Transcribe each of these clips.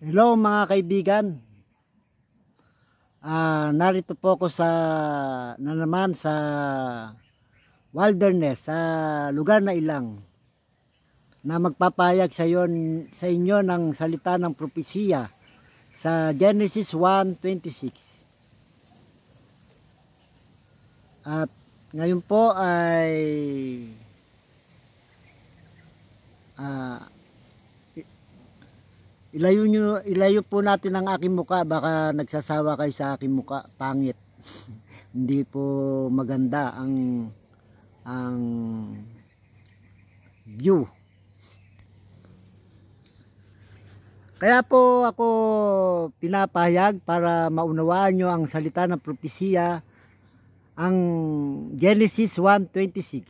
Hello mga kaibigan. Narito po ako na naman sa wilderness, sa lugar na ilang na magpapahayag sa inyo ng salita ng propesiya sa Genesis 1:26. At ngayon po ay ilayo po natin ang aking muka, baka nagsasawa kayo sa aking muka, pangit. Hindi po maganda ang view. Kaya po ako pinapahayag para maunawaan nyo ang salita ng propesiya, ang Genesis 1:26.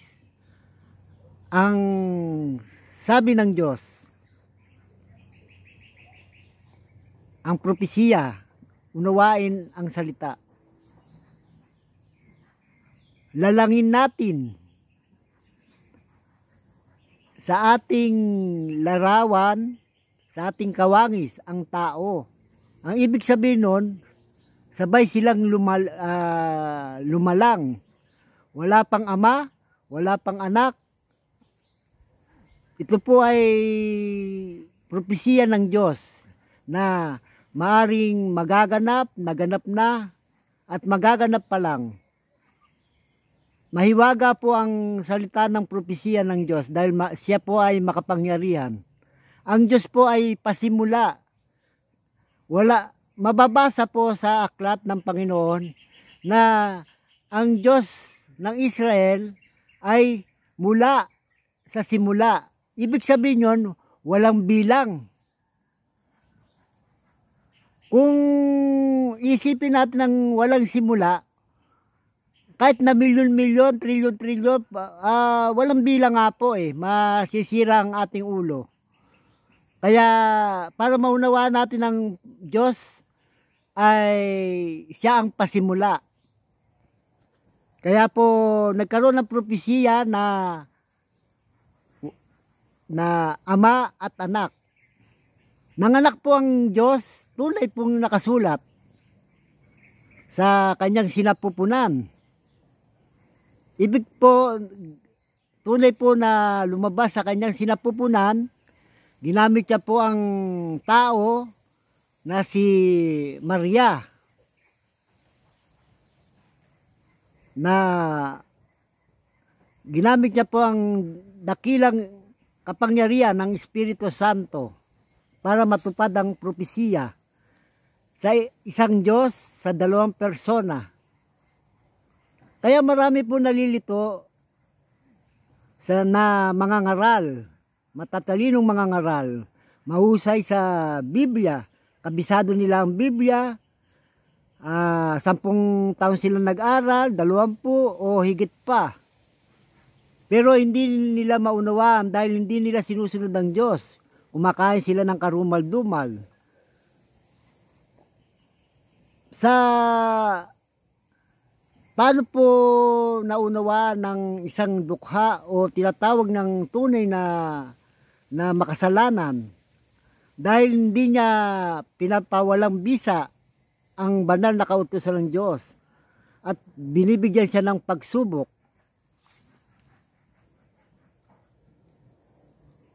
Ang sabi ng Diyos, ang propesiya, unawain ang salita. Lalangin natin sa ating larawan, sa ating kawangis, ang tao. Ang ibig sabihin nun, sabay silang lumalang. Wala pang ama, wala pang anak. Ito po ay propesiya ng Diyos na maaring magaganap, naganap na, at magaganap pa lang. Mahiwaga po ang salita ng propesiya ng Diyos dahil siya po ay makapangyarihan. Ang Diyos po ay pasimula. Mababasa po sa aklat ng Panginoon na ang Diyos ng Israel ay mula sa simula. Ibig sabihin yun, walang bilang. Kung isipin natin ng walang simula, kahit na milyon-milyon, trilyon-trilyon, walang bilang nga po masisira ang ating ulo. Kaya para maunawaan natin ang Diyos ay siya ang pasimula. Kaya po nagkaroon ng propesiya na ama at anak. Nanganak po ang Diyos, tunay pong nakasulat sa kanyang sinapupunan. Ibig po, tunay po na lumabas sa kanyang sinapupunan, ginamit niya po ang tao na si Maria na ginamit niya po ang dakilang kapangyarihan ng Espiritu Santo para matupad ang propesiya sa isang Diyos sa dalawang persona. Kaya marami po nalilito na mga ngaral, matatalinong mga ngaral, mahusay sa Biblia, kabisado nila ang Biblia, 10 taon sila nag-aral, 20 o higit pa. Pero hindi nila maunawaan dahil hindi nila sinusunod ng Diyos. Kumakain sila ng karumal-dumal. Paano po naunawa ng isang dukha o tinatawag ng tunay na makasalanan? Dahil hindi niya pinapawalang bisa ang banal na kautusan ng Diyos at binibigyan siya ng pagsubok.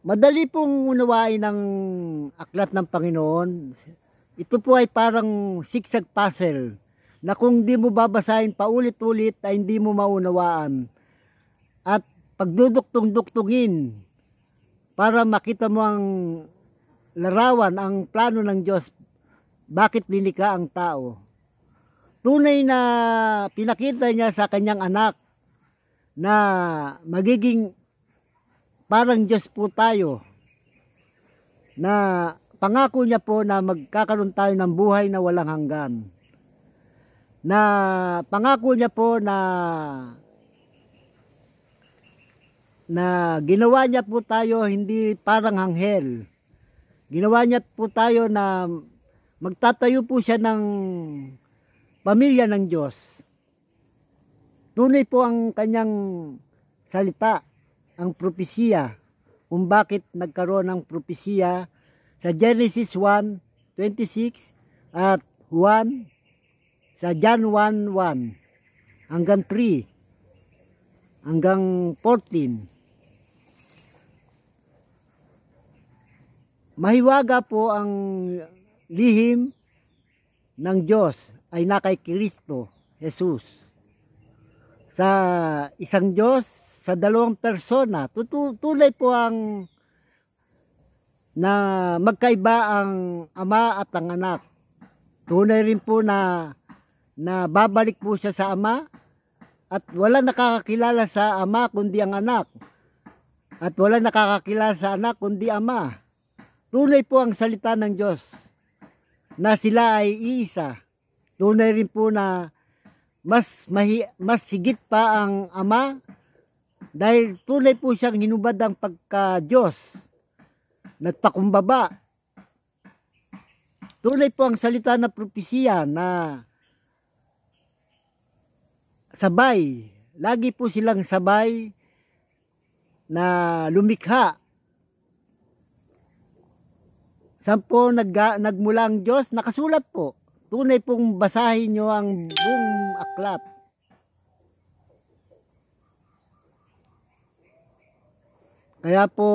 Madali pong unawain ng aklat ng Panginoon. Ito po ay parang sigsag puzzle na kung di mo babasahin paulit-ulit ay hindi mo maunawaan. At pagduduktong-duktungin para makita mo ang larawan, ang plano ng Diyos, bakit nilikha ang tao. Tunay na pinakita niya sa kanyang anak na magiging parang Diyos po tayo, na pangako niya po na magkakaroon tayo ng buhay na walang hanggan. Na pangako niya po na ginawa niya po tayo hindi parang anghel. Ginawa niya po tayo na magtatayo po siya ng pamilya ng Diyos. Tunay po ang kanyang salita, ang propesiya, kung bakit nagkaroon ng propesiya sa Genesis 1:26. 26 at Juan sa John 1:1 hanggang 3 hanggang 14. Mahiwaga po ang lihim ng Diyos ay na kay Kristo Jesus. Sa isang Diyos, sa dalawang persona, tunay po ang na magkaiba ang Ama at ang Anak. Tunay rin po na babalik po siya sa Ama at wala nakakakilala sa Ama kundi ang Anak. At wala nakakakilala sa Anak kundi Ama. Tunay po ang salita ng Diyos na sila ay iisa. Tunay rin po na mas higit pa ang Ama dahil tunay po siyang hinubad ang pagka-Diyos. Nagpakumbaba. Tunay po ang salita na propesiya na sabay. Lagi po silang sabay na lumikha. Saan po nagmula ang Diyos? Nakasulat po. Tunay pong basahin nyo ang buong aklat. Kaya po,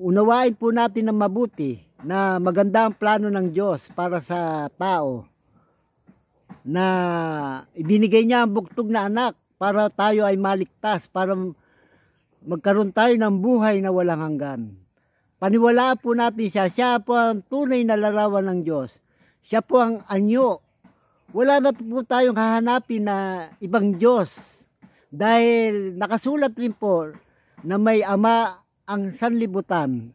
unawain po natin ng mabuti na maganda ang plano ng Diyos para sa tao. Na ibinigay niya ang buktog na anak para tayo ay maligtas, para magkaroon tayo ng buhay na walang hanggan. Paniwalaan po natin siya. Siya po ang tunay na larawan ng Diyos. Siya po ang anyo. Wala na po tayong hahanapin na ibang Diyos. Dahil nakasulat rin po na may Ama ang sanlibutan,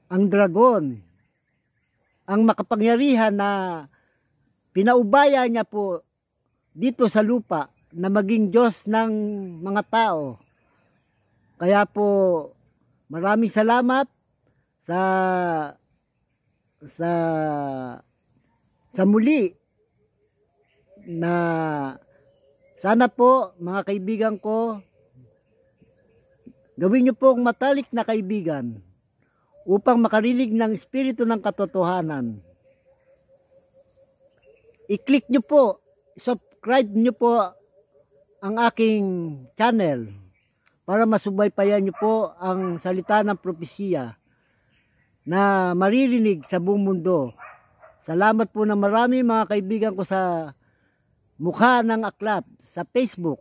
ang dragon, ang makapangyarihan na pinaubaya niya po dito sa lupa na maging Diyos ng mga tao. Kaya po maraming salamat sa muli na sana po mga kaibigan ko, gawin niyo pong matalik na kaibigan upang makarinig ng espiritu ng katotohanan. I-click niyo po, subscribe niyo po ang aking channel para masubaybayan niyo po ang salita ng propesiya na maririnig sa buong mundo. Salamat po ng marami mga kaibigan ko sa Mukha ng Aklat sa Facebook.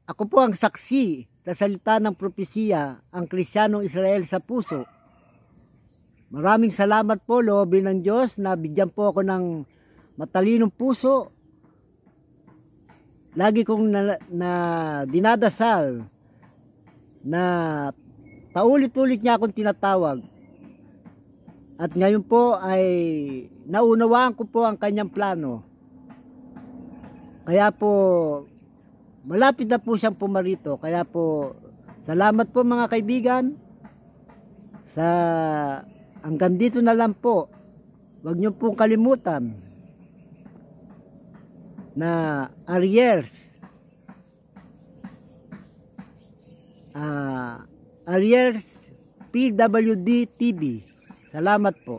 Ako po ang saksi sa salita ng propesiya, ang Kristiyanong Israel sa puso. Maraming salamat po, loobin ng Diyos na bigyan po ako ng matalinong puso. Lagi kong na dinadasal na paulit-ulit niya akong tinatawag. At ngayon po ay naunawaan ko po ang kanyang plano. Kaya po malapit na po siyang pumarito. Kaya po salamat po mga kaibigan. Hanggang dito na lang po. Huwag niyo pong kalimutan na Arier's PWD TV. Salamat po.